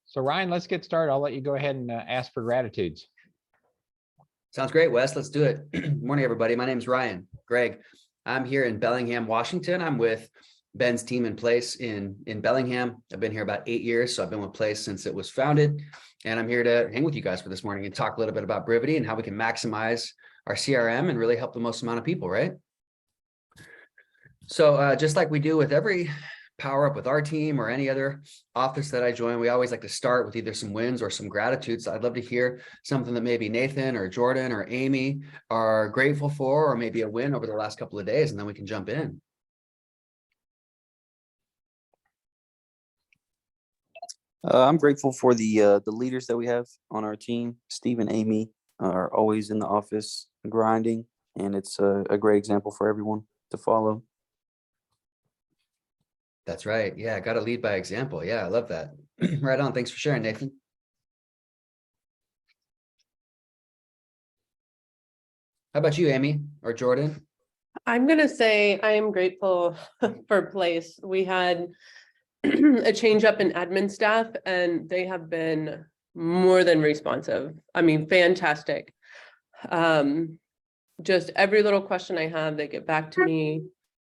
So Ryan, let's get started. I'll let you go ahead and ask for gratitudes. Sounds great, Wes. Let's do it. Good morning, everybody. My name is Ryan Gregg. I'm here in Bellingham, Washington. I'm with Ben's team in Place in Bellingham. I've been here about 8 years, so I've been with Place since it was founded. And I'm here to hang with you guys for this morning and talk a little bit about Brivity and how we can maximize our CRM and really help the most amount of people, right? So just like we do with every power up with our team or any other office that I join, we always like to start with either some wins or some gratitudes. So I'd love to hear something that maybe Nathan or Jordan or Amy are grateful for, or maybe a win over the last couple of days, and then we can jump in. I'm grateful for the leaders that we have on our team. Steve and Amy are always in the office grinding, and it's a great example for everyone to follow. That's right. Yeah, got to lead by example. Yeah, I love that. Right on. Thanks for sharing, Nathan. How about you, Amy or Jordan? I'm going to say I am grateful for Place. We had a change up in admin staff, and they have been more than responsive. I mean, fantastic. Just every little question I have, they get back to me.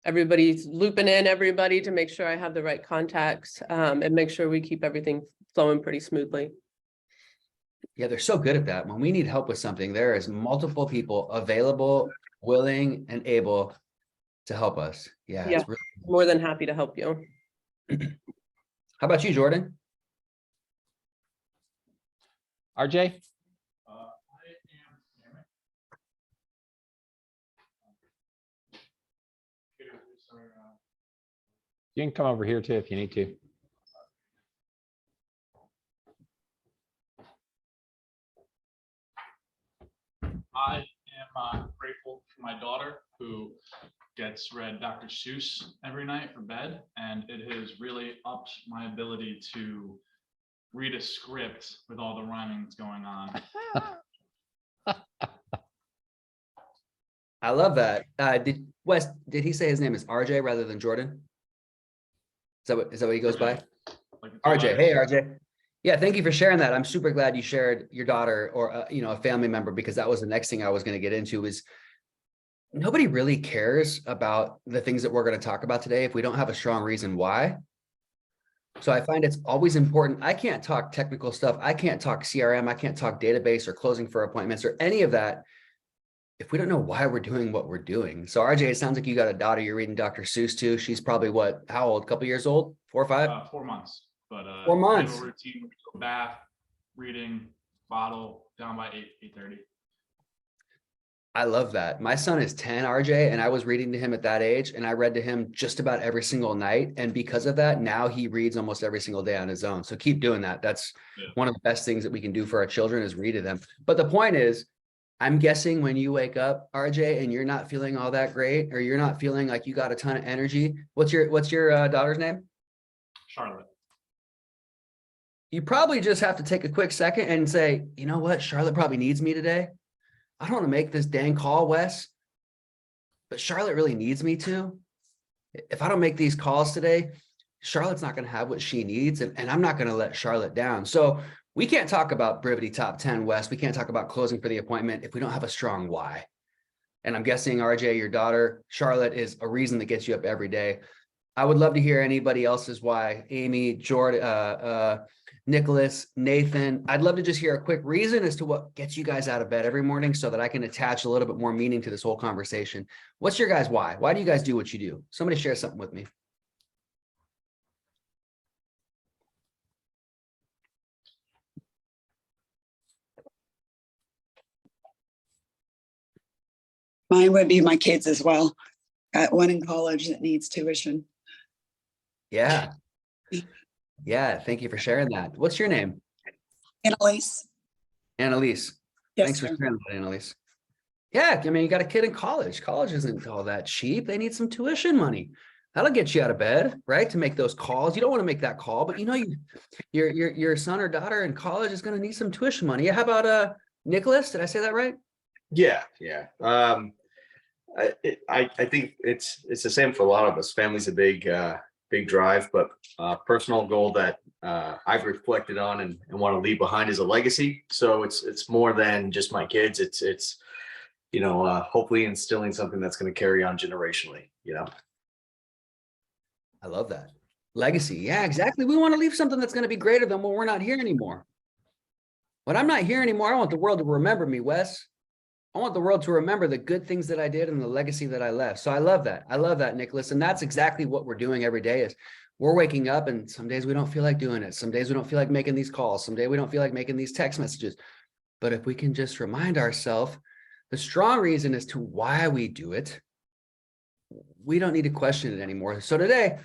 Everybody's looping in everybody to make sure I have the right contacts, and make sure we keep everything flowing pretty smoothly. Yeah, they're so good at that. When we need help with something, there is multiple people available, willing, and able to help us. Yeah, Yeah, it's really... more than happy to help you. How about you, Jordan? RJ? You can come over here too if you need to. I am grateful for my daughter, who gets read Dr. Seuss every night for bed, and it has really upped my ability to read a script with all the rhyming that's going on. I love that. Did he say his name is RJ rather than Jordan? Is that what he goes by? Like RJ. Hey, RJ. Yeah, thank you for sharing that. I'm super glad you shared your daughter or a family member, because that was the next thing I was going to get into. Is nobody really cares about the things that we're going to talk about today if we don't have a strong reason why. So I find it's always important. I can't talk technical stuff. I can't talk CRM. I can't talk database or closing for appointments or any of that if we don't know why we're doing what we're doing. So RJ, it sounds like you got a daughter you're reading Dr. Seuss to. She's probably what, how old? A couple years old? 4 or 5? 4 months. But 4 months. Routine, bath, reading, bottle, down by 8:30. I love that. My son is 10, RJ, and I was reading to him at that age, and I read to him just about every single night. And because of that, now he reads almost every single day on his own. So keep doing that. That's one of the best things that we can do for our children, is read to them. But the point is, I'm guessing when you wake up, RJ, and you're not feeling all that great, or you're not feeling like you got a ton of energy. What's your daughter's name? Charlotte. You probably just have to take a quick second and say, you know what? Charlotte probably needs me today. I don't want to make this dang call, Wes, but Charlotte really needs me to. If I don't make these calls today, Charlotte's not going to have what she needs, and I'm not going to let Charlotte down. So we can't talk about Brivity Top 10, Wes. We can't talk about closing for the appointment if we don't have a strong why. And I'm guessing, RJ, your daughter, Charlotte, is a reason that gets you up every day. I would love to hear anybody else's why. Amy, Jordan, Nicholas, Nathan. I'd love to just hear a quick reason as to what gets you guys out of bed every morning so that I can attach a little bit more meaning to this whole conversation. What's your guys' why? Why do you guys do what you do? Somebody share something with me. Mine would be my kids as well. Got one in college that needs tuition. Yeah. Yeah. Thank you for sharing that. What's your name? Annalise. Annalise. Yes, Thanks for sir. sharing that, Annalise. Yeah. I mean, you got a kid in college. College isn't all that cheap. They need some tuition money. That'll get you out of bed, right? To make those calls. You don't want to make that call, but you know, your son or daughter in college is going to need some tuition money. Yeah. How about Nicholas? Did I say that right? Yeah. I think it's the same for a lot of us. Family's a big drive, but personal goal that I've reflected on and want to leave behind as a legacy. So it's more than just my kids. It's hopefully instilling something that's going to carry on generationally. I love that. Legacy. Yeah, exactly. We want to leave something that's going to be greater than when we're not here anymore. When I'm not here anymore, I want the world to remember me, Wes. I want the world to remember the good things that I did and the legacy that I left. So I love that. I love that, Nicholas. And that's exactly what we're doing every day is we're waking up, and some days we don't feel like doing it. Some days we don't feel like making these calls. Some days we don't feel like making these text messages. But if we can just remind ourselves the strong reason as to why we do it, we don't need to question it anymore. So today,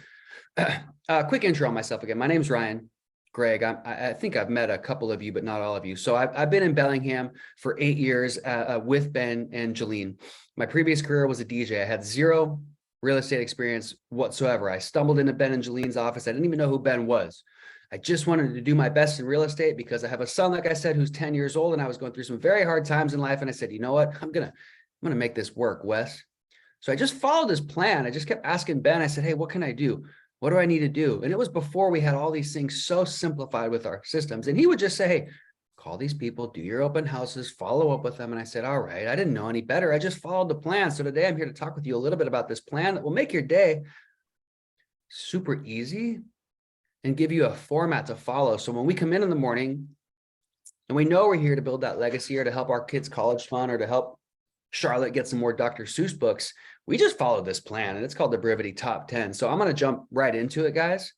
quick intro on myself again. My name's Ryan. Greg, I think I've met a couple of you, but not all of you. So I've been in Bellingham for 8 years with Ben and Jolene. My previous career was a DJ. I had zero real estate experience whatsoever. I stumbled into Ben and Jolene's office. I didn't even know who Ben was. I just wanted to do my best in real estate because I have a son, like I said, who's 10 years old, and I was going through some very hard times in life. And I said, you know what? I'm gonna make this work, Wes. So I just followed this plan. I just kept asking Ben. I said, hey, what can I do? What do I need to do? And it was before we had all these things so simplified with our systems. And he would just say, hey, call these people, do your open houses, follow up with them. And I said, all right, I didn't know any better. I just followed the plan. So today I'm here to talk with you a little bit about this plan that will make your day super easy and give you a format to follow. So when we come in the morning and we know we're here to build that legacy or to help our kids' college fund or to help Charlotte get some more Dr. Seuss books, we just followed this plan, and it's called the Brivity Top 10. So I'm going to jump right into it, guys.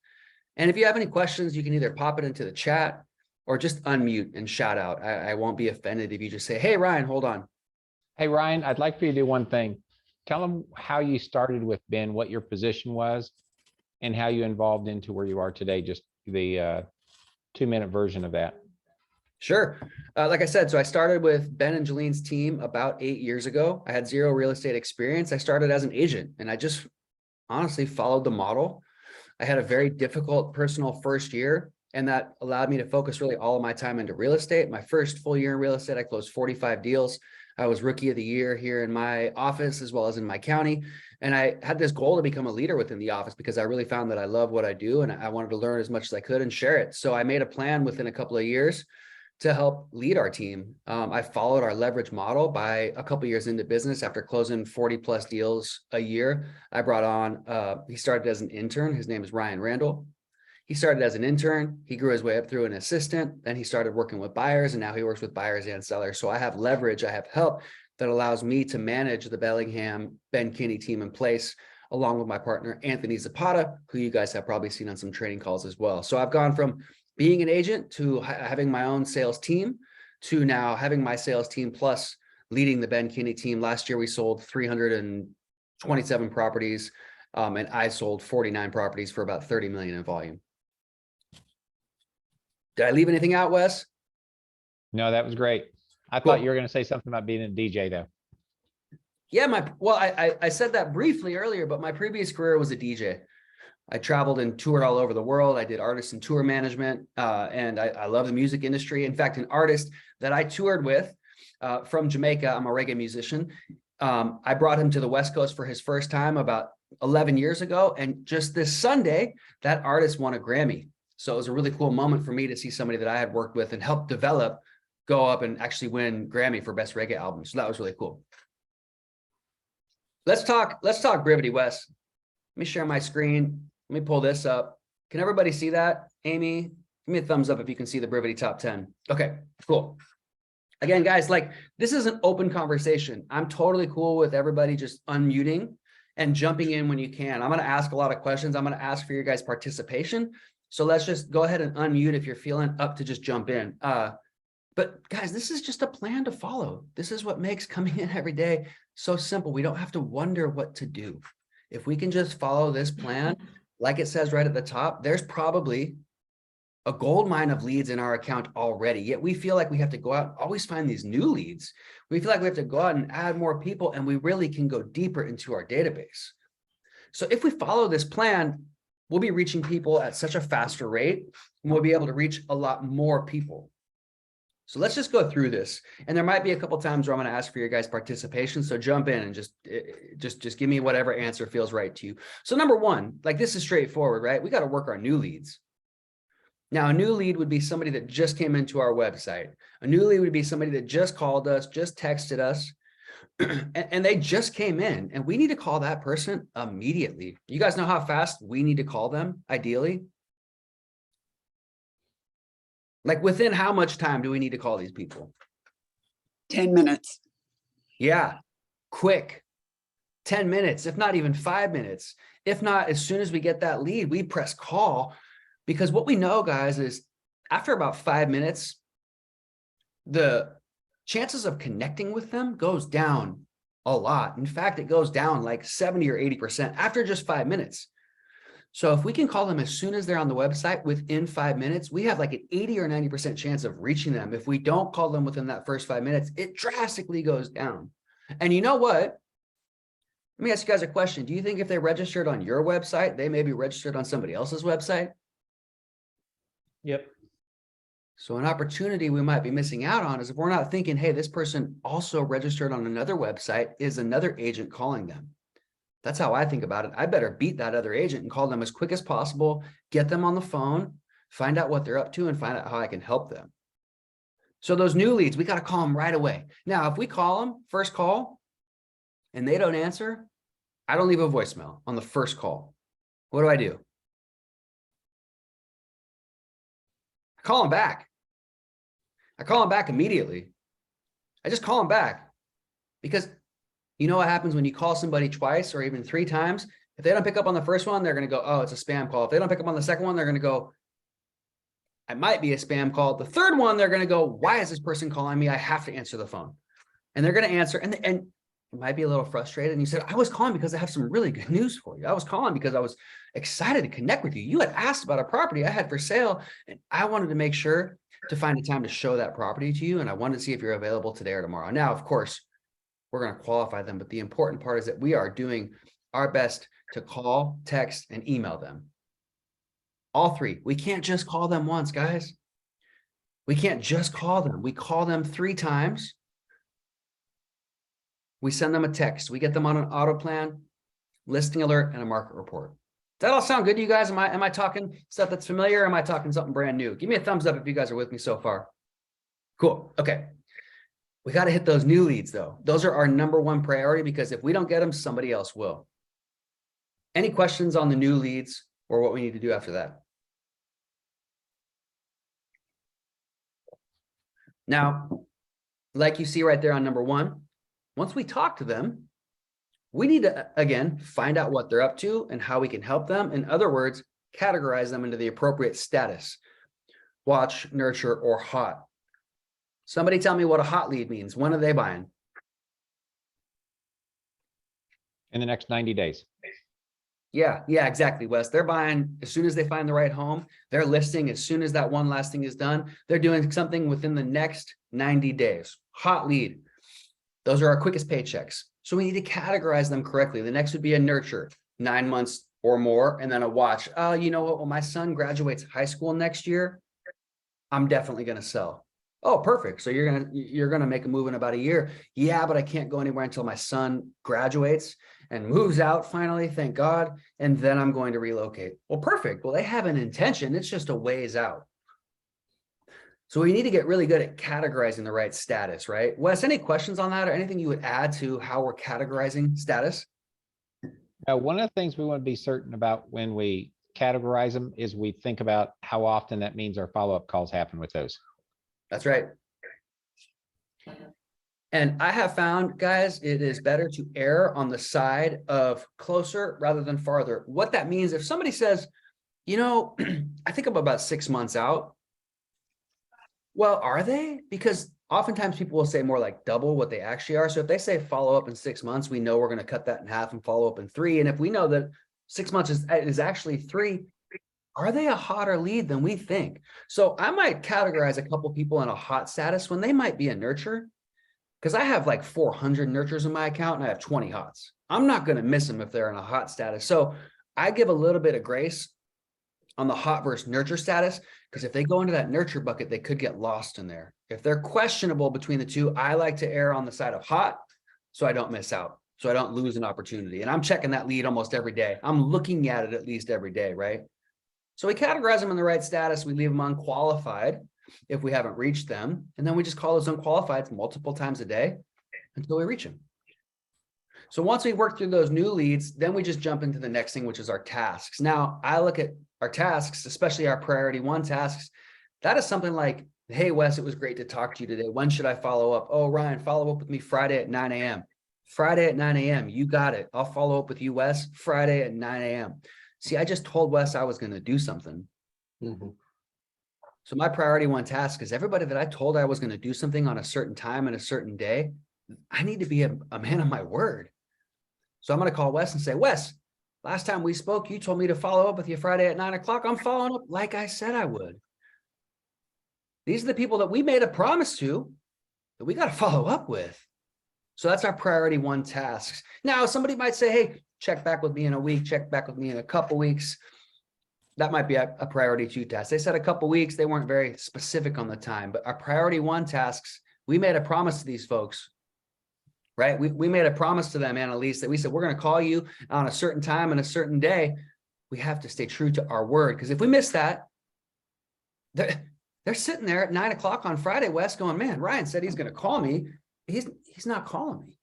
And if you have any questions, you can either pop it into the chat or just unmute and shout out. I won't be offended if you just say, hey, Ryan, hold on. Hey, Ryan, I'd like for you to do one thing. Tell them how you started with Ben, what your position was, and how you evolved into where you are today, just the 2-minute version of that. Sure. Like I said, so I started with Ben and Jolene's team about 8 years ago. I had zero real estate experience. I started as an agent, and I just honestly followed the model. I had a very difficult personal first year, and that allowed me to focus really all of my time into real estate. My first full year in real estate, I closed 45 deals. I was rookie of the year here in my office as well as in my county. And I had this goal to become a leader within the office because I really found that I love what I do, and I wanted to learn as much as I could and share it. So I made a plan within a couple of years to help lead our team. I followed our leverage model. By a couple of years into business, after closing 40 plus deals a year, I brought on, he started as an intern. His name is Ryan Randall. He started as an intern. He grew his way up through an assistant. Then he started working with buyers, and now he works with buyers and sellers. So I have leverage, I have help that allows me to manage the Bellingham Ben Kinney team in place, along with my partner, Anthony Zapata, who you guys have probably seen on some training calls as well. So I've gone from being an agent to having my own sales team to now having my sales team plus leading the Ben Kinney team. Last year, we sold 327 properties, and I sold 49 properties for about 30 million in volume. Did I leave anything out, Wes? No, that was great. I Cool. thought you were going to say something about being a DJ, though. Yeah, I said that briefly earlier, but my previous career was a DJ. I traveled and toured all over the world. I did artist and tour management, and I love the music industry. In fact, an artist that I toured with from Jamaica, I'm a reggae musician. I brought him to the West Coast for his first time about 11 years ago. And just this Sunday, that artist won a Grammy. So it was a really cool moment for me to see somebody that I had worked with and helped develop go up and actually win Grammy for Best Reggae Album. So that was really cool. Let's talk Brivity, Wes. Let me share my screen. Let me pull this up. Can everybody see that? Amy, give me a thumbs up if you can see the Brivity Top 10. Okay, cool. Again, guys, like this is an open conversation. I'm totally cool with everybody just unmuting and jumping in when you can. I'm going to ask a lot of questions. I'm going to ask for your guys' participation. So let's just go ahead and unmute if you're feeling up to just jump in. But guys, this is just a plan to follow. This is what makes coming in every day so simple. We don't have to wonder what to do. If we can just follow this plan, like it says right at the top, there's probably a gold mine of leads in our account already. Yet we feel like we have to go out and always find these new leads. We feel like we have to go out and add more people, and we really can go deeper into our database. So if we follow this plan, we'll be reaching people at such a faster rate, and we'll be able to reach a lot more people. So let's just go through this. And there might be a couple times where I'm going to ask for your guys' participation. So jump in and just give me whatever answer feels right to you. So number one, like this is straightforward, right? We got to work our new leads. Now, a new lead would be somebody that just came into our website. A new lead would be somebody that just called us, just texted us, and they just came in, and we need to call that person immediately. You guys know how fast we need to call them, ideally? Like within how much time do we need to call these people? 10 minutes. Yeah, quick. 10 minutes, if not even 5 minutes. If not, as soon as we get that lead, we press call, because what we know, guys, is after about 5 minutes, the chances of connecting with them goes down a lot. In fact, it goes down like 70 or 80% after just 5 minutes. So if we can call them as soon as they're on the website within 5 minutes, we have like an 80 or 90% chance of reaching them. If we don't call them within that first 5 minutes, it drastically goes down. And you know what? Let me ask you guys a question. Do you think if they registered on your website, they may be registered on somebody else's website? Yep. So an opportunity we might be missing out on is if we're not thinking, hey, this person also registered on another website, is another agent calling them? That's how I think about it. I better beat that other agent and call them as quick as possible, get them on the phone, find out what they're up to, and find out how I can help them. So those new leads, we got to call them right away. Now, if we call them first call and they don't answer, I don't leave a voicemail on the first call. What do? I call them back. I call them back immediately. I just call them back, because you know what happens when you call somebody twice or even 3 times? If they don't pick up on the first one, they're going to go, oh, it's a spam call. If they don't pick up on the second one, they're going to go, it might be a spam call. The third one, they're going to go, why is this person calling me? I have to answer the phone. And they're going to answer. And it might be a little frustrated. And you said, I was calling because I have some really good news for you. I was calling because I was excited to connect with you. You had asked about a property I had for sale, and I wanted to make sure to find a time to show that property to you. And I wanted to see if you're available today or tomorrow. Now, of course, we're going to qualify them, but the important part is that we are doing our best to call, text, and email them. All 3. We can't just call them once, guys. We can't just call them. We call them 3 times. We send them a text. We get them on an auto plan, listing alert, and a market report. Does that all sound good to you guys? Am I talking stuff that's familiar, or am I talking something brand new? Give me a thumbs up if you guys are with me so far. Cool. Okay. We got to hit those new leads, though. Those are our #1 priority, because if we don't get them, somebody else will. Any questions on the new leads or what we need to do after that? Now, like you see right there on #1, once we talk to them, we need to, again, find out what they're up to and how we can help them. In other words, categorize them into the appropriate status: watch, nurture, or hot. Somebody tell me what a hot lead means. When are they buying? In the next 90 days. Yeah, exactly, Wes. They're buying as soon as they find the right home. They're listing as soon as that one last thing is done. They're doing something within the next 90 days. Hot lead. Those are our quickest paychecks. So we need to categorize them correctly. The next would be a nurture, 9 months or more, and then a watch. Oh, you know what? When my son graduates high school next year, I'm definitely going to sell. Oh, perfect. So you're gonna make a move in about a year. Yeah, but I can't go anywhere until my son graduates and moves out finally, thank God. And then I'm going to relocate. Well, perfect. Well, they have an intention. It's just a ways out. So we need to get really good at categorizing the right status, right? Wes, any questions on that or anything you would add to how we're categorizing status? One of the things we want to be certain about when we categorize them is we think about how often that means our follow-up calls happen with those. That's right. And I have found, guys, it is better to err on the side of closer rather than farther. What that means, if somebody says, you know, I think I'm about 6 months out. Well, are they? Because oftentimes people will say more like double what they actually are. So if they say follow up in 6 months, we know we're going to cut that in half and follow up in 3. And if we know that 6 months is actually 3, are they a hotter lead than we think? So I might categorize a couple people in a hot status when they might be a nurture, because I have like 400 nurtures in my account and I have 20 hots. I'm not going to miss them if they're in a hot status. So I give a little bit of grace on the hot versus nurture status, because if they go into that nurture bucket, they could get lost in there. If they're questionable between the two, I like to err on the side of hot so I don't miss out, so I don't lose an opportunity. And I'm checking that lead almost every day. I'm looking at it at least every day, right? So we categorize them in the right status. We leave them unqualified if we haven't reached them. And then we just call those unqualifieds multiple times a day until we reach them. So once we work through those new leads, then we just jump into the next thing, which is our tasks. Now, I look at our tasks, especially our priority 1 tasks. That is something like, hey, Wes, it was great to talk to you today. When should I follow up? Oh, Ryan, follow up with me Friday at 9 a.m. Friday at 9 a.m. You got it. I'll follow up with you, Wes, Friday at 9 a.m. See, I just told Wes I was going to do something. Mhm. So my priority 1 task is everybody that I told I was going to do something on a certain time and a certain day, I need to be a man of my word. So I'm going to call Wes and say, Wes, last time we spoke, you told me to follow up with you Friday at 9 o'clock. I'm following up like I said I would. These are the people that we made a promise to that we got to follow up with. So that's our priority 1 tasks. Now, somebody might say, hey, check back with me in a week, check back with me in a couple weeks. That might be a priority 2 task. They said a couple weeks. They weren't very specific on the time, but our priority 1 tasks, we made a promise to these folks, right? We made a promise to them, Annalise, that we said, we're going to call you on a certain time and a certain day. We have to stay true to our word. Because if we miss that, they're sitting there at 9 o'clock on Friday, Wes, going, man, Ryan said he's going to call me. He's not calling me.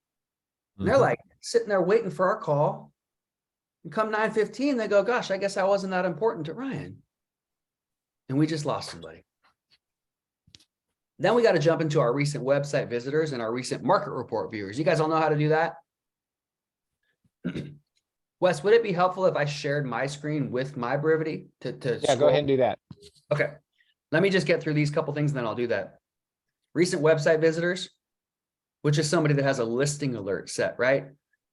And they're like sitting there waiting for our call. And come 9:15, they go, gosh, I guess I wasn't that important to Ryan. And we just lost somebody. Then we got to jump into our recent website visitors and our recent market report viewers. You guys all know how to do that? Wes, would it be helpful if I shared my screen with my Brivity to Yeah, go ahead and do that. Okay. Let me just get through these couple things and then I'll do that. Recent website visitors, which is somebody that has a listing alert set, right?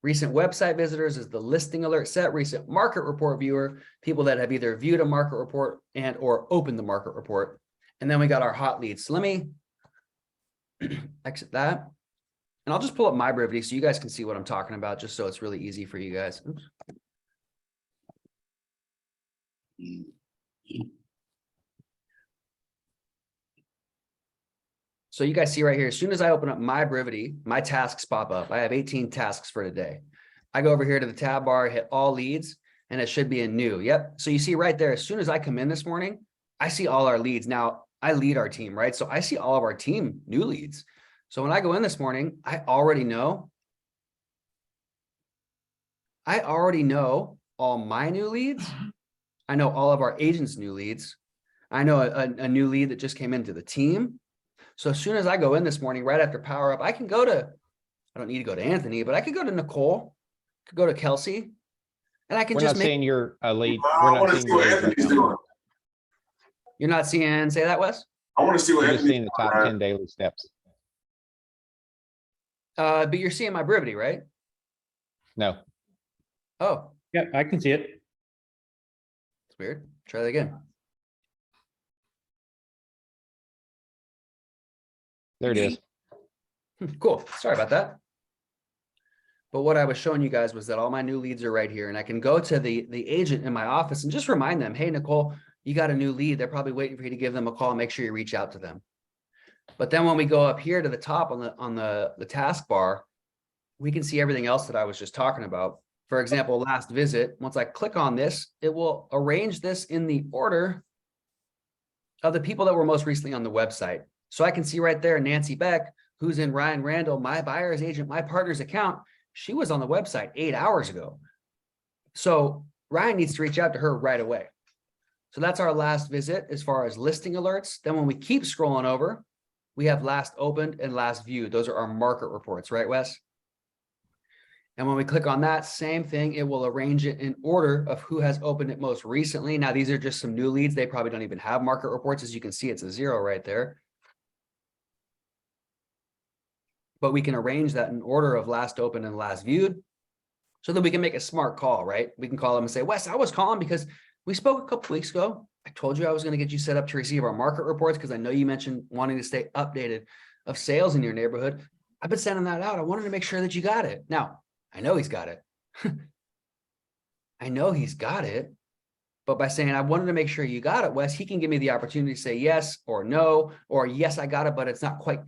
Recent website visitors is the listing alert set. Recent market report viewer, people that have either viewed a market report and or opened the market report. And then we got our hot leads. So let me exit that. And I'll just pull up my Brivity so you guys can see what I'm talking about, just so it's really easy for you guys. Oops. So you guys see right here, as soon as I open up my Brivity, my tasks pop up. I have 18 tasks for today. I go over here to the tab bar, hit all leads, and it should be in new. Yep. So you see right there, as soon as I come in this morning, I see all our leads. Now I lead our team, right? So I see all of our team new leads. So when I go in this morning, I already know all my new leads. I know all of our agents' new leads. I know a new lead that just came into the team. So as soon as I go in this morning, right after power up, I can go to, I don't need to go to Anthony, but I could go to Nicole, could go to Kelsey, and I can We're just not make. seeing your lead. I We're not want to seeing see what your lead right Anthony's now. doing. You're not seeing, say that, Wes? I want to see what We're just Anthony's seeing the top doing. 10 daily steps. But you're seeing my Brivity, right? No, Oh, Yeah, I can see it. it's weird. Try that again. there it is. Cool. Sorry about that. But what I was showing you guys was that all my new leads are right here, and I can go to the agent in my office and just remind them, hey, Nicole, you got a new lead. They're probably waiting for you to give them a call. Make sure you reach out to them. But then when we go up here to the top on the taskbar, we can see everything else that I was just talking about. For example, last visit, once I click on this, it will arrange this in the order of the people that were most recently on the website. So I can see right there, Nancy Beck, who's in Ryan Randall, my buyer's agent, my partner's account. She was on the website 8 hours ago. So Ryan needs to reach out to her right away. So that's our last visit as far as listing alerts. Then when we keep scrolling over, we have last opened and last viewed. Those are our market reports, right, Wes? And when we click on that, same thing, it will arrange it in order of who has opened it most recently. Now, these are just some new leads. They probably don't even have market reports. As you can see, it's a 0 right there. But we can arrange that in order of last opened and last viewed so that we can make a smart call, right? We can call them and say, Wes, I was calling because we spoke a couple weeks ago. I told you I was going to get you set up to receive our market reports because I know you mentioned wanting to stay updated of sales in your neighborhood. I've been sending that out. I wanted to make sure that you got it. Now, I know he's got it. I know he's got it. But by saying, I wanted to make sure you got it, Wes, he can give me the opportunity to say yes or no, or yes, I got it, but it's not quite,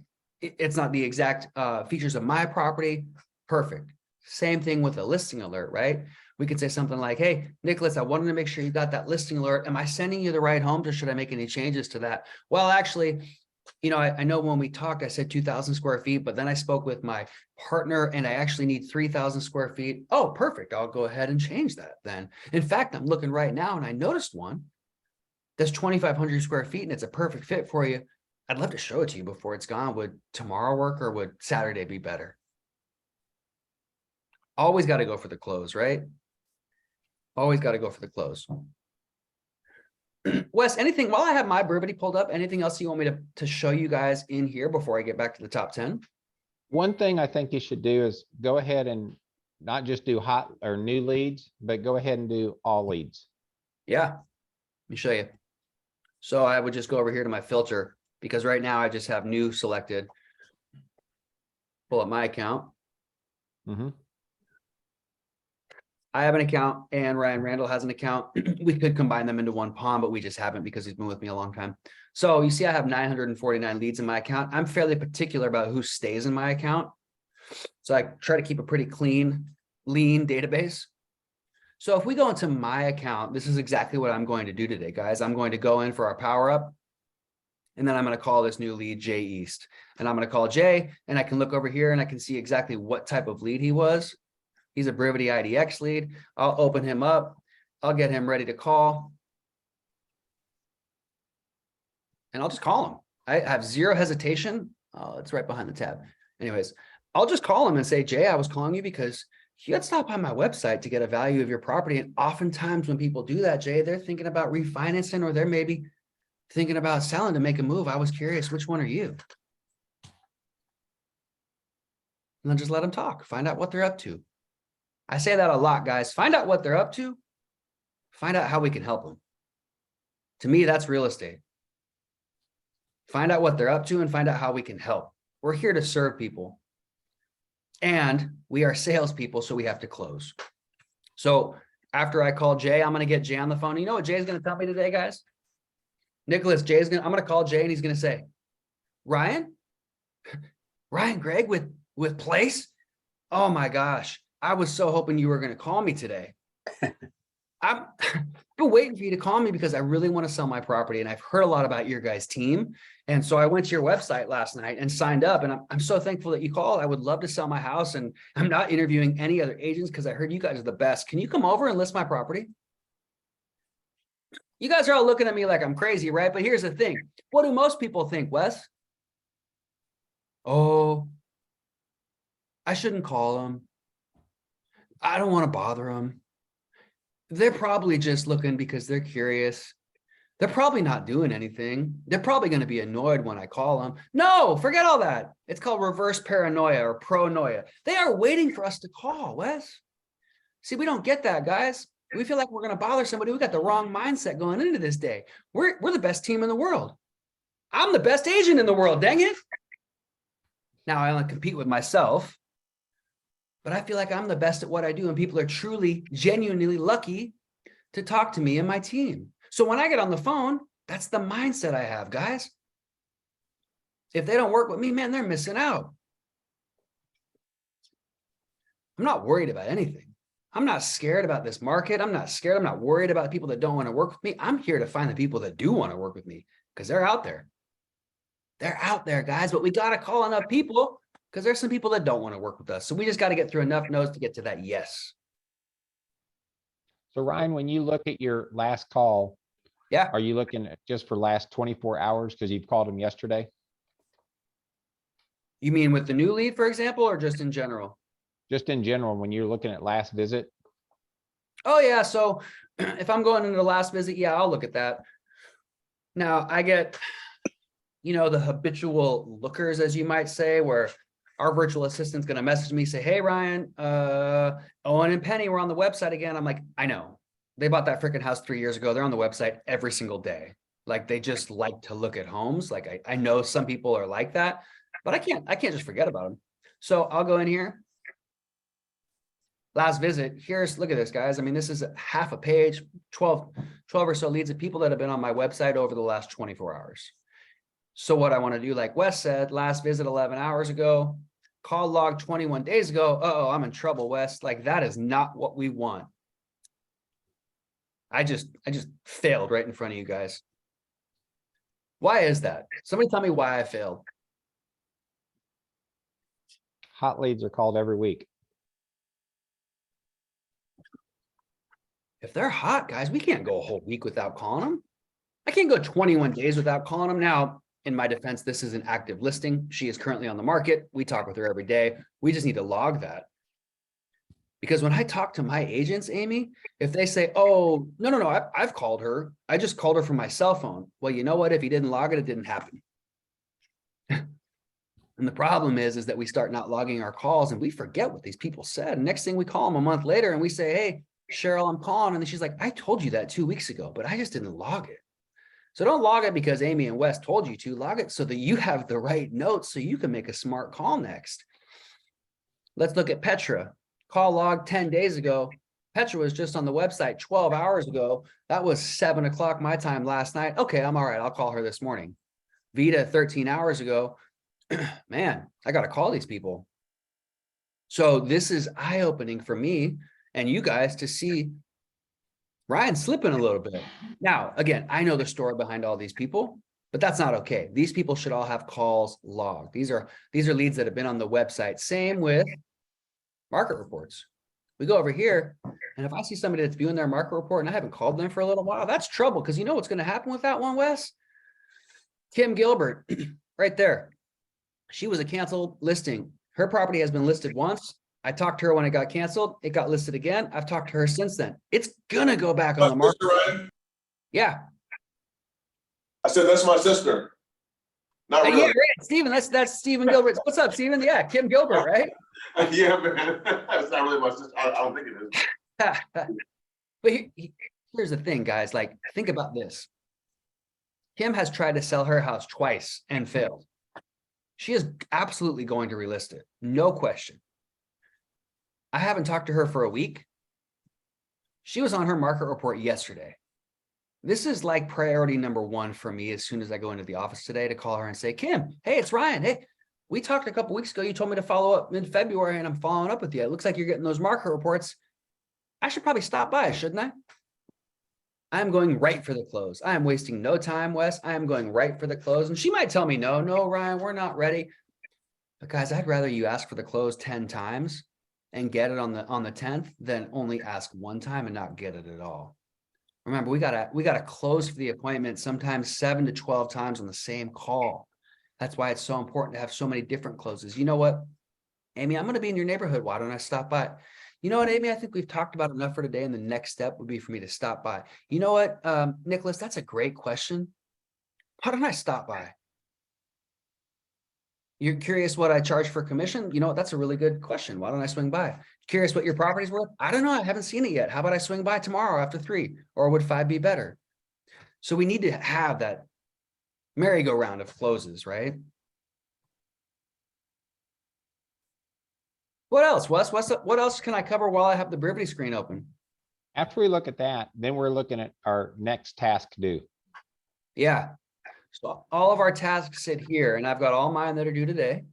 it's not the exact features of my property. Perfect. Same thing with a listing alert, right? We could say something like, hey, Nicholas, I wanted to make sure you got that listing alert. Am I sending you the right homes, or should I make any changes to that? Well, actually, you know, I know when we talked, I said 2,000 square feet, but then I spoke with my partner and I actually need 3,000 square feet. Oh, perfect. I'll go ahead and change that then. In fact, I'm looking right now and I noticed one that's 2,500 square feet and it's a perfect fit for you. I'd love to show it to you before it's gone. Would tomorrow work, or would Saturday be better? Always got to go for the close, right? Always got to go for the close. Wes, anything, while I have my Brivity pulled up, anything else you want me to show you guys in here before I get back to the top 10? One thing I think you should do is go ahead and not just do hot or new leads, but go ahead and do all leads. Yeah, let me show you. So I would just go over here to my filter, because right now I just have new selected. Pull up my account. Mhm. I have an account and Ryan Randall has an account. We could combine them into one palm, but we just haven't because he's been with me a long time. So you see, I have 949 leads in my account. I'm fairly particular about who stays in my account. So I try to keep a pretty clean, lean database. So if we go into my account, this is exactly what I'm going to do today, guys. I'm going to go in for our power up. And then I'm going to call this new lead Jay East. And I'm going to call Jay, and I can look over here and I can see exactly what type of lead he was. He's a Brivity IDX lead. I'll open him up. I'll get him ready to call. And I'll just call him. I have zero hesitation. Oh, it's right behind the tab. Anyways, I'll just call him and say, Jay, I was calling you because you had stopped by my website to get a value of your property. And oftentimes when people do that, Jay, they're thinking about refinancing, or they're maybe thinking about selling to make a move. I was curious, which one are you? And then just let them talk. Find out what they're up to. I say that a lot, guys. Find out what they're up to. Find out how we can help them. To me, that's real estate. Find out what they're up to and find out how we can help. We're here to serve people. And we are salespeople, so we have to close. So after I call Jay, I'm going to get Jay on the phone. You know what Jay's going to tell me today, guys? Nicholas, I'm going to call Jay and he's going to say, Ryan Gregg with Place? Oh my gosh. I was so hoping you were going to call me today. I've been waiting for you to call me because I really want to sell my property, and I've heard a lot about your guys' team. And so I went to your website last night and signed up, and I'm so thankful that you called. I would love to sell my house, and I'm not interviewing any other agents because I heard you guys are the best. Can you come over and list my property? You guys are all looking at me like I'm crazy, right? But here's the thing. What do most people think, Wes? Oh, I shouldn't call them. I don't want to bother them. They're probably just looking because they're curious. They're probably not doing anything. They're probably going to be annoyed when I call them. No, forget all that. It's called reverse paranoia or pronoia. They are waiting for us to call, Wes. See, we don't get that, guys. We feel like we're going to bother somebody. We got the wrong mindset going into this day. We're the best team in the world. I'm the best agent in the world, dang it. Now I only compete with myself, but I feel like I'm the best at what I do, and people are truly, genuinely lucky to talk to me and my team. So when I get on the phone, that's the mindset I have, guys. If they don't work with me, man, they're missing out. I'm not worried about anything. I'm not scared about this market. I'm not scared. I'm not worried about people that don't want to work with me. I'm here to find the people that do want to work with me, because they're out there. They're out there, guys, but we got to call enough people, because there's some people that don't want to work with us. So we just got to get through enough no's to get to that yes. So Ryan, when you look at your last call, Yeah. are you looking at just for last 24 hours because you've called them yesterday? You mean with the new lead, for example, or just in general? Just in general, when you're looking at last visit? Oh, yeah. So if I'm going into the last visit, yeah, I'll look at that. Now I get, the habitual lookers, as you might say, where our virtual assistant's going to message me, say, hey, Ryan, Owen and Penny were on the website again. I'm like, I know. They bought that freaking house 3 years ago. They're on the website every single day. Like, they just like to look at homes. Like, I know some people are like that, but I can't just forget about them. So I'll go in here. Last visit, look at this, guys. I mean, this is half a page, 12 or so leads of people that have been on my website over the last 24 hours. So what I want to do, like Wes said, last visit 11 hours ago, call log 21 days ago. Uh-oh, I'm in trouble, Wes. Like, that is not what we want. I just failed right in front of you guys. Why is that? Somebody tell me why I failed. Hot leads are called every week. If they're hot, guys, we can't go a whole week without calling them. I can't go 21 days without calling them. Now, in my defense, this is an active listing. She is currently on the market. We talk with her every day. We just need to log that. Because when I talk to my agents, Amy, if they say, oh, no, I've called her. I just called her from my cell phone. Well, you know what? If you didn't log it, it didn't happen. And the problem is that we start not logging our calls and we forget what these people said. Next thing we call them a month later and we say, hey, Cheryl, I'm calling. And then she's like, I told you that 2 weeks ago, but I just didn't log it. So don't log it because Amy and Wes told you to. Log it so that you have the right notes so you can make a smart call next. Let's look at Petra. Call log 10 days ago. Petra was just on the website 12 hours ago. That was 7 o'clock my time last night. Okay, I'm all right. I'll call her this morning. Vita 13 hours ago. Man, I got to call these people. So this is eye-opening for me and you guys to see Ryan slipping a little bit. Now, again, I know the story behind all these people, but that's not okay. These people should all have calls logged. These are leads that have been on the website. Same with market reports. We go over here, and if I see somebody that's viewing their market report and I haven't called them for a little while, that's trouble because you know what's going to happen with that one, Wes? Kim Gilbert, right there. She was a canceled listing. Her property has been listed once. I talked to her when it got canceled. It got listed again. I've talked to her since then. It's gonna go back on the market. Ryan? Yeah. I said, that's my sister. Not really. Yeah, right. Steven, that's Steven Gilbert. What's up, Steven? Yeah, Kim Gilbert, right? Yeah, man. That's not really my sister. I don't think it is. But here's the thing, guys. Like, think about this. Kim has tried to sell her house twice and failed. She is absolutely going to relist it. No question. I haven't talked to her for a week. She was on her market report yesterday. This is like priority number one for me as soon as I go into the office today to call her and say, Kim, hey, it's Ryan. Hey, we talked a couple weeks ago. You told me to follow up mid-February and I'm following up with you. It looks like you're getting those market reports. I should probably stop by, shouldn't I? I'm going right for the close. I am wasting no time, Wes. I am going right for the close. And she might tell me, no, Ryan, we're not ready. But guys, I'd rather you ask for the close 10 times and get it on the 10th than only ask one time and not get it at all. Remember, we gotta close for the appointment sometimes 7 to 12 times on the same call. That's why it's so important to have so many different closes. You know what, Amy, I'm going to be in your neighborhood. Why don't I stop by? You know what, Amy, I think we've talked about enough for today. And the next step would be for me to stop by. You know what, Nicholas, that's a great question. Why don't I stop by? You're curious what I charge for commission? You know what, that's a really good question. Why don't I swing by? Curious what your property's worth? I don't know. I haven't seen it yet. How about I swing by tomorrow after 3? Or would 5 be better? So we need to have that merry-go-round of closes, right? What else, Wes? What else can I cover while I have the Brivity screen open? After we look at that, then we're looking at our next task due. Yeah. So all of our tasks sit here, and I've got all mine that are due today.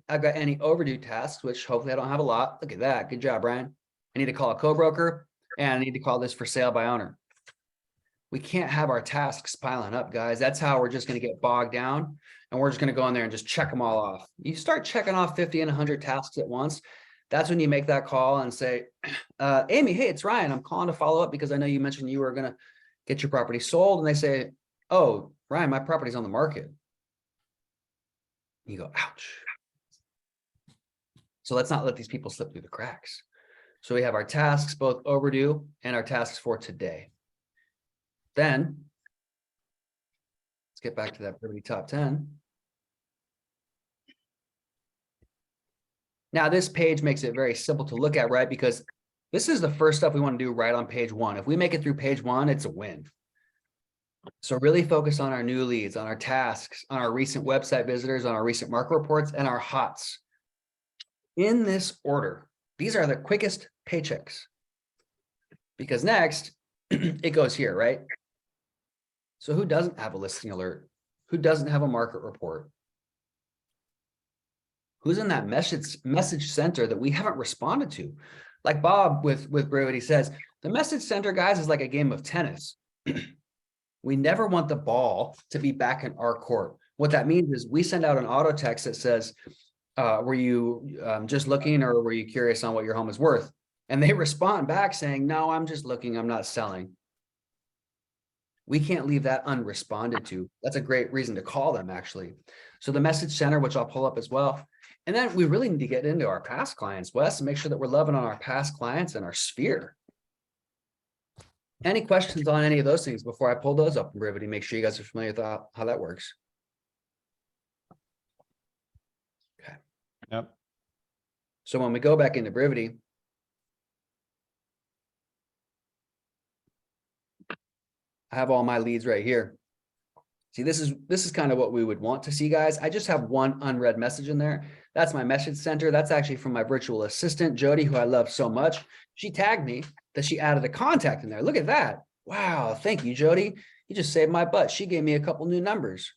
I've got any overdue tasks, which hopefully I don't have a lot. Look at that. Good job, Brian. I need to call a co-broker, and I need to call this for sale by owner. We can't have our tasks piling up, guys. That's how we're just going to get bogged down, and we're just going to go in there and just check them all off. You start checking off 50 and 100 tasks at once. That's when you make that call and say, Amy, hey, it's Ryan. I'm calling to follow up because I know you mentioned you were going to get your property sold. And they say, oh, Ryan, my property's on the market. You go, ouch. So let's not let these people slip through the cracks. So we have our tasks, both overdue and our tasks for today. Then let's get back to that Brivity top 10. Now this page makes it very simple to look at, right? Because this is the first stuff we want to do right on page 1. If we make it through page 1, it's a win. So really focus on our new leads, on our tasks, on our recent website visitors, on our recent market reports, and our HOTS. In this order, these are the quickest paychecks. Because next, it goes here, right? So who doesn't have a listing alert? Who doesn't have a market report? Who's in that message center that we haven't responded to? Like Bob with Brivity says, The message center, guys, is like a game of tennis. We never want the ball to be back in our court. What that means is we send out an auto text that says, were you just looking, or were you curious on what your home is worth? And they respond back saying, no, I'm just looking, I'm not selling. We can't leave that unresponded to. That's a great reason to call them, actually. So the message center, which I'll pull up as well. And then we really need to get into our past clients, Wes, and make sure that we're loving on our past clients and our sphere. Any questions on any of those things before I pull those up in Brivity? Make sure you guys are familiar with how that works. Okay. Yep. So when we go back into Brivity, I have all my leads right here. See, this is kind of what we would want to see, guys. I just have one unread message in there. That's my message center. That's actually from my virtual assistant, Jody, who I love so much. She tagged me that she added a contact in there. Look at that. Wow. Thank you, Jody. You just saved my butt. She gave me a couple new numbers.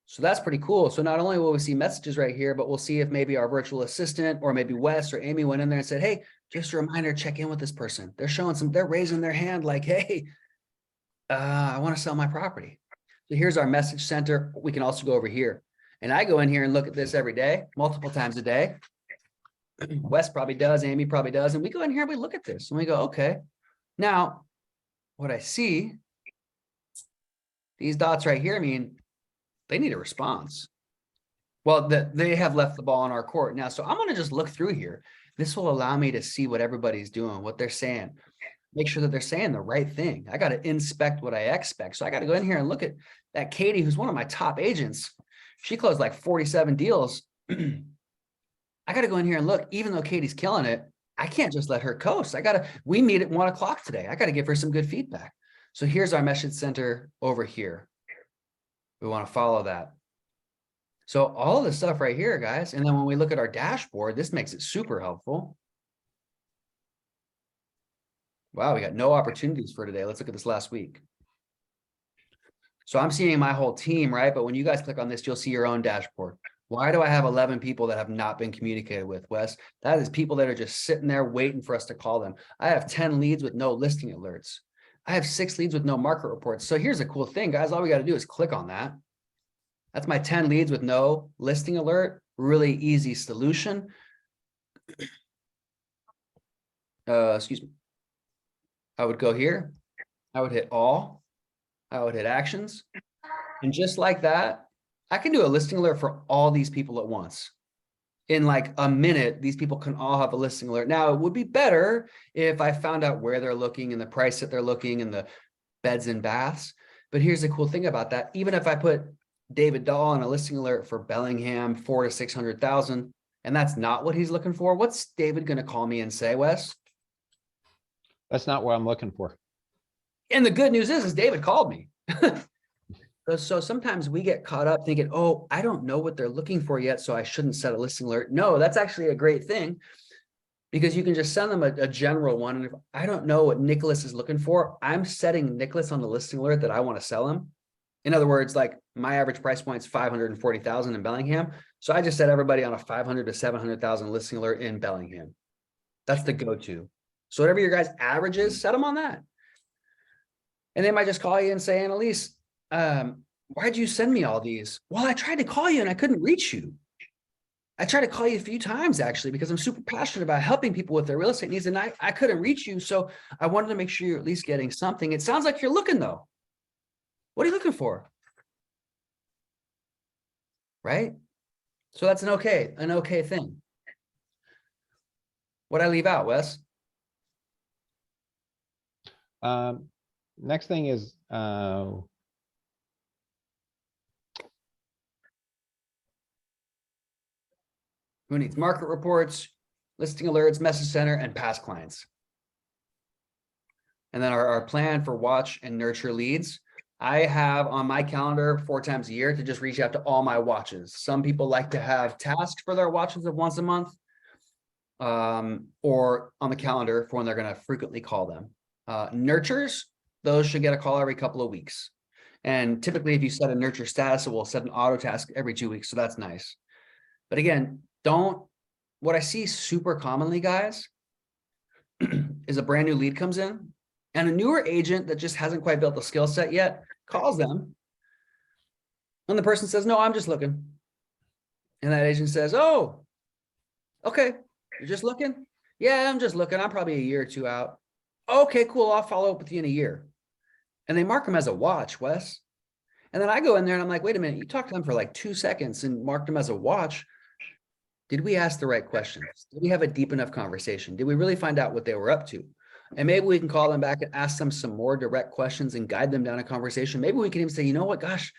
So that's pretty cool. So not only will we see messages right here, but we'll see if maybe our virtual assistant or maybe Wes or Amy went in there and said, hey, just a reminder, check in with this person. They're raising their hand like, hey, I want to sell my property. So here's our message center. We can also go over here. And I go in here and look at this every day, multiple times a day. Wes probably does, Amy probably does. And we go in here and we look at this and we go, okay. Now, what I see, these dots right here mean they need a response. Well, they have left the ball in our court now. So I'm going to just look through here. This will allow me to see what everybody's doing, what they're saying. Make sure that they're saying the right thing. I got to inspect what I expect. So I got to go in here and look at that Katie, who's one of my top agents. She closed like 47 deals. I got to go in here and look, even though Katie's killing it, I can't just let her coast. We meet at 1 o'clock today. I got to give her some good feedback. So here's our message center over here. We want to follow that. So all of this stuff right here, guys. And then when we look at our dashboard, this makes it super helpful. Wow, we got no opportunities for today. Let's look at this last week. So I'm seeing my whole team, right? But when you guys click on this, you'll see your own dashboard. Why do I have 11 people that have not been communicated with, Wes? That is people that are just sitting there waiting for us to call them. I have 10 leads with no listing alerts. I have 6 leads with no market reports. So here's a cool thing, guys. All we got to do is click on that. That's my 10 leads with no listing alert. Really easy solution. Excuse me. I would go here. I would hit all. I would hit actions. And just like that, I can do a listing alert for all these people at once. In like a minute, these people can all have a listing alert. Now, it would be better if I found out where they're looking and the price that they're looking and the beds and baths. But here's the cool thing about that. Even if I put David Dahl on a listing alert for Bellingham, 400,000 to 600,000, and that's not what he's looking for, what's David going to call me and say, Wes? That's not what I'm looking for. And the good news is David called me. So sometimes we get caught up thinking, oh, I don't know what they're looking for yet, so I shouldn't set a listing alert. No, that's actually a great thing because you can just send them a general one. And if I don't know what Nicholas is looking for, I'm setting Nicholas on the listing alert that I want to sell him. In other words, like my average price point is 540,000 in Bellingham. So I just set everybody on a 500 to 700,000 listing alert in Bellingham. That's the go-to. So whatever your guys' average is, set them on that. And they might just call you and say, Annalise, why'd you send me all these? Well, I tried to call you and I couldn't reach you. I tried to call you a few times actually, because I'm super passionate about helping people with their real estate needs and I couldn't reach you. So I wanted to make sure you're at least getting something. It sounds like you're looking though. What are you looking for? Right? So that's an okay thing. What'd I leave out, Wes? Next thing is, who needs market reports, listing alerts, message center, and past clients. And then our plan for watch and nurture leads. I have on my calendar 4 times a year to just reach out to all my watches. Some people like to have tasks for their watches of once a month, or on the calendar for when they're going to frequently call them. Nurtures, those should get a call every couple of weeks. And typically if you set a nurture status, it will set an auto task every 2 weeks. So that's nice. But again, what I see super commonly, guys, is a brand new lead comes in and a newer agent that just hasn't quite built the skill set yet calls them. And the person says, no, I'm just looking. And that agent says, oh, okay, you're just looking? Yeah, I'm just looking. I'm probably a year or two out. Okay, cool. I'll follow up with you in a year. And they mark them as a watch, Wes. And then I go in there and I'm like, wait a minute, you talked to them for like 2 seconds and marked them as a watch. Did we ask the right questions? Did we have a deep enough conversation? Did we really find out what they were up to? And maybe we can call them back and ask them some more direct questions and guide them down a conversation. Maybe we can even say, you know what, gosh,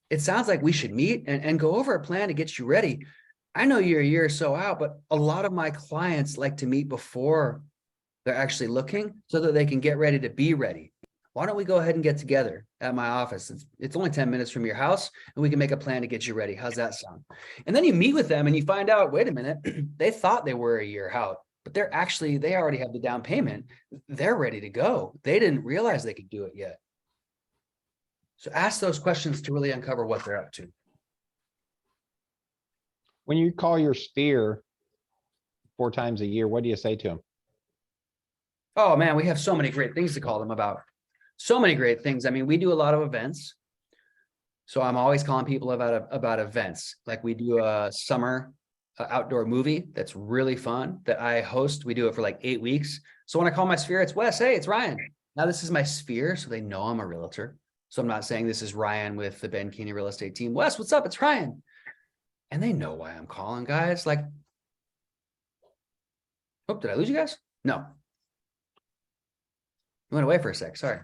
it sounds like we should meet and go over a plan to get you ready. I know you're a year or so out, but a lot of my clients like to meet before they're actually looking so that they can get ready to be ready. Why don't we go ahead and get together at my office? It's only 10 minutes from your house and we can make a plan to get you ready. How's that sound? And then you meet with them and you find out, wait a minute, they thought they were a year out, but they already have the down payment. They're ready to go. They didn't realize they could do it yet. So ask those questions to really uncover what they're up to. When you call your sphere 4 times a year, what do you say to them? Oh man, we have so many great things to call them about. So many great things. I mean, we do a lot of events. So I'm always calling people about events. Like we do a summer outdoor movie that's really fun that I host. We do it for like 8 weeks. So when I call my sphere, it's Wes. Hey, it's Ryan. Now this is my sphere. So they know I'm a realtor. So I'm not saying this is Ryan with the Ben Keeney real estate team. Wes, what's up? It's Ryan. And they know why I'm calling, guys. Like, oh, did I lose you guys? No. You went away for a sec. Sorry.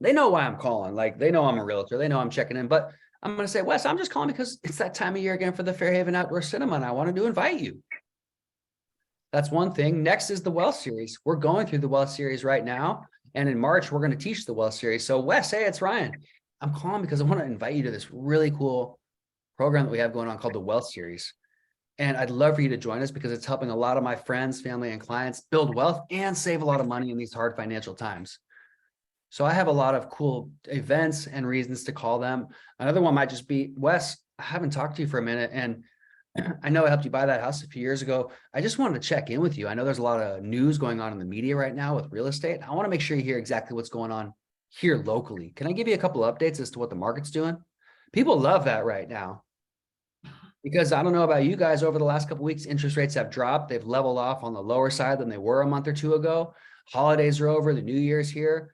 They know why I'm calling. Like they know I'm a realtor. They know I'm checking in, but I'm going to say, Wes, I'm just calling because it's that time of year again for the Fairhaven Outdoor Cinema. And I wanted to invite you. That's one thing. Next is the Wealth Series. We're going through the Wealth Series right now. And in March, we're going to teach the Wealth Series. So Wes, hey, it's Ryan. I'm calling because I want to invite you to this really cool program that we have going on called the Wealth Series. And I'd love for you to join us because it's helping a lot of my friends, family, and clients build wealth and save a lot of money in these hard financial times. So I have a lot of cool events and reasons to call them. Another one might just be, Wes, I haven't talked to you for a minute. And I know I helped you buy that house a few years ago. I just wanted to check in with you. I know there's a lot of news going on in the media right now with real estate. I want to make sure you hear exactly what's going on here locally. Can I give you a couple of updates as to what the market's doing? People love that right now. Because I don't know about you guys, over the last couple of weeks, interest rates have dropped. They've leveled off on the lower side than they were a month or two ago. Holidays are over. The New Year's here.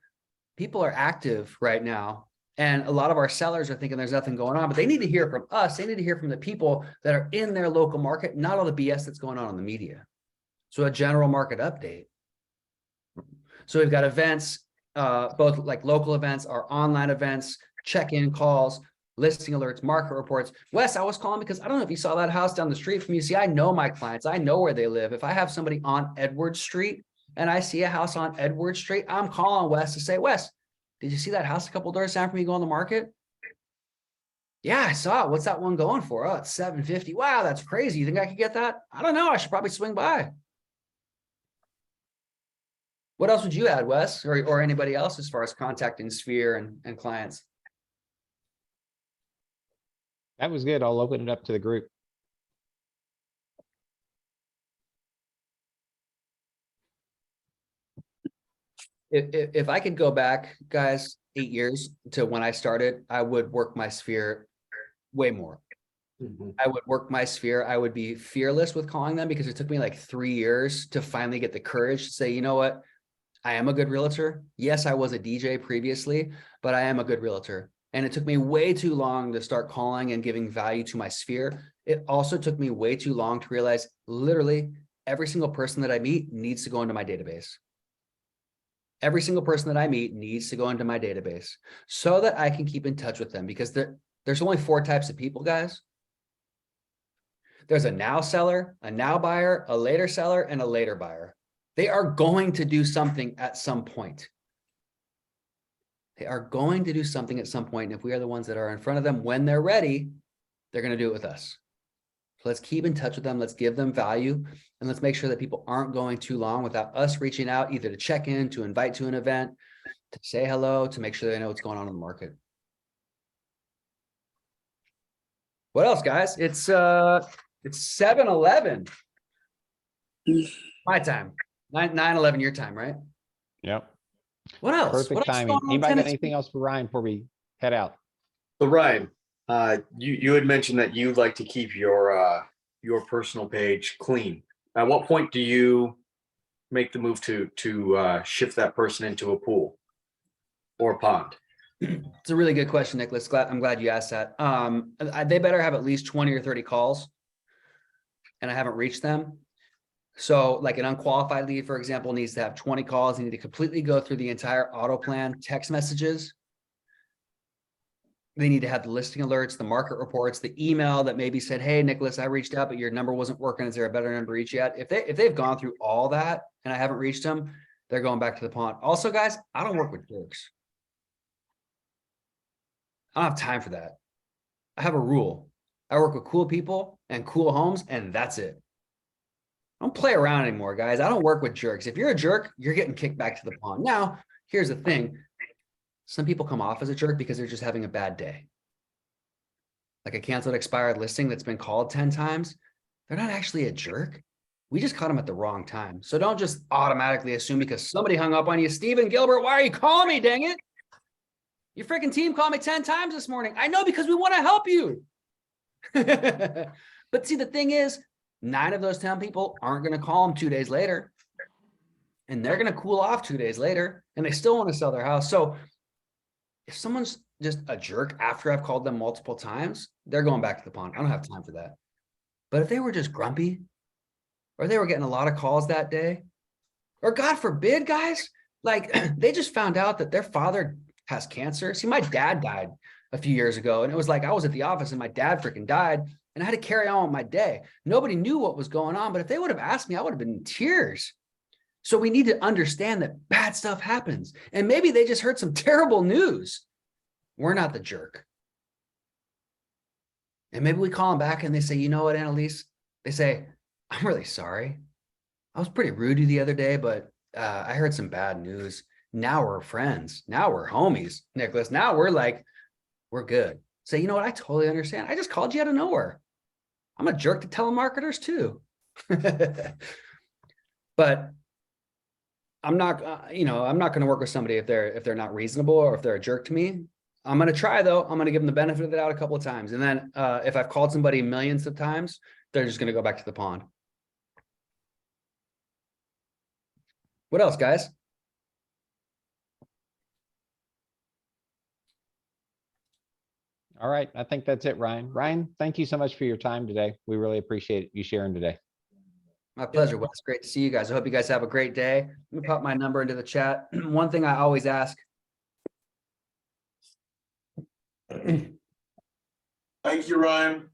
People are active right now. And a lot of our sellers are thinking there's nothing going on, but they need to hear from us. They need to hear from the people that are in their local market, not all the BS that's going on in the media. So a general market update. So we've got events, both like local events, our online events, check-in calls, listing alerts, market reports. Wes, I was calling because I don't know if you saw that house down the street from you. See, I know my clients. I know where they live. If I have somebody on Edward Street and I see a house on Edward Street, I'm calling Wes to say, Wes, did you see that house a couple doors down from me go on the market? Yeah, I saw it. What's that one going for? Oh, it's $750. Wow, that's crazy. You think I could get that? I don't know. I should probably swing by. What else would you add, Wes, or anybody else as far as contacting Sphere and clients? That was good. I'll open it up to the group. If I could go back, guys, 8 years to when I started, I would work my Sphere way more. I would work my Sphere. I would be fearless with calling them because it took me like 3 years to finally get the courage to say, you know what? I am a good realtor. Yes, I was a DJ previously, but I am a good realtor. And it took me way too long to start calling and giving value to my Sphere. It also took me way too long to realize literally every single person that I meet needs to go into my database. Every single person that I meet needs to go into my database so that I can keep in touch with them, because there's only 4 types of people, guys. There's a now seller, a now buyer, a later seller, and a later buyer. They are going to do something at some point. They are going to do something at some point. And if we are the ones that are in front of them when they're ready, they're going to do it with us. So let's keep in touch with them. Let's give them value. And let's make sure that people aren't going too long without us reaching out, either to check in, to invite to an event, to say hello, to make sure they know what's going on in the market. What else, guys? It's 7-11. My time. 9/11 your time, right? Yep. What else? Perfect What else timing. going on in Anybody got Tennessee? anything else for Ryan before we head out? So Ryan, you had mentioned that you like to keep your personal page clean. At what point do you make the move to shift that person into a pool or a pond? It's a really good question, Nicholas. I'm glad you asked that. They better have at least 20 or 30 calls, and I haven't reached them. So like an unqualified lead, for example, needs to have 20 calls. They need to completely go through the entire auto plan text messages. They need to have the listing alerts, the market reports, the email that maybe said, hey, Nicholas, I reached out, but your number wasn't working. Is there a better number to reach yet? If they've gone through all that and I haven't reached them, they're going back to the pond. Also, guys, I don't work with jerks. I don't have time for that. I have a rule. I work with cool people and cool homes, and that's it. I don't play around anymore, guys. I don't work with jerks. If you're a jerk, you're getting kicked back to the pond. Now, here's the thing. Some people come off as a jerk because they're just having a bad day. Like a canceled expired listing that's been called 10 times. They're not actually a jerk. We just caught them at the wrong time. So don't just automatically assume because somebody hung up on you. Steven Gilbert, why are you calling me, dang it? Your freaking team called me 10 times this morning. I know, because we want to help you. But see, the thing is, 9 of those 10 people aren't going to call them 2 days later. And they're going to cool off 2 days later, and they still want to sell their house. So if someone's just a jerk after I've called them multiple times, they're going back to the pond. I don't have time for that. But if they were just grumpy, or they were getting a lot of calls that day, or God forbid, guys, like they just found out that their father has cancer. See, my dad died a few years ago, and it was like I was at the office and my dad freaking died, and I had to carry on with my day. Nobody knew what was going on, but if they would have asked me, I would have been in tears. So we need to understand that bad stuff happens. And maybe they just heard some terrible news. We're not the jerk. And maybe we call them back and they say, you know what, Annalise? They say, I'm really sorry. I was pretty rude to you the other day, but I heard some bad news. Now we're friends. Now we're homies, Nicholas. Now we're good. Say, you know what? I totally understand. I just called you out of nowhere. I'm a jerk to telemarketers too. But I'm not, I'm not going to work with somebody if they're not reasonable or if they're a jerk to me. I'm going to try though. I'm going to give them the benefit of the doubt a couple of times. And then if I've called somebody millions of times, they're just going to go back to the pond. What else, guys? All right. I think that's it, Ryan. Ryan, thank you so much for your time today. We really appreciate you sharing today. My pleasure, Wes. Great to see you guys. I hope you guys have a great day. Let me pop my number into the chat. One thing I always ask. Thank you, Ryan.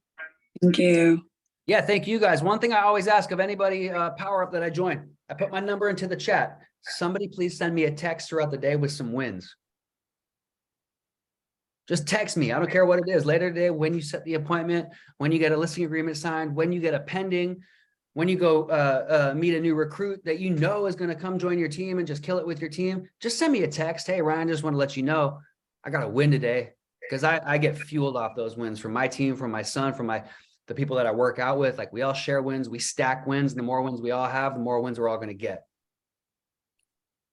Thank you. Yeah, thank you guys. One thing I always ask of anybody power up that I join, I put my number into the chat. Somebody please send me a text throughout the day with some wins. Just text me. I don't care what it is. Later today, when you set the appointment, when you get a listing agreement signed, when you get a pending, when you go meet a new recruit that you know is going to come join your team and just kill it with your team, just send me a text. Hey, Ryan, just want to let you know I got a win today, because I get fueled off those wins from my team, from my son, from the people that I work out with. Like, we all share wins, we stack wins. And the more wins we all have, the more wins we're all going to get.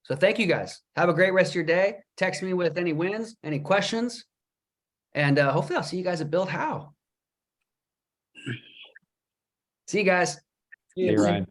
So thank you guys. Have a great rest of your day. Text me with any wins, any questions. And hopefully I'll see you guys at Build How. See you guys. See you, Ryan.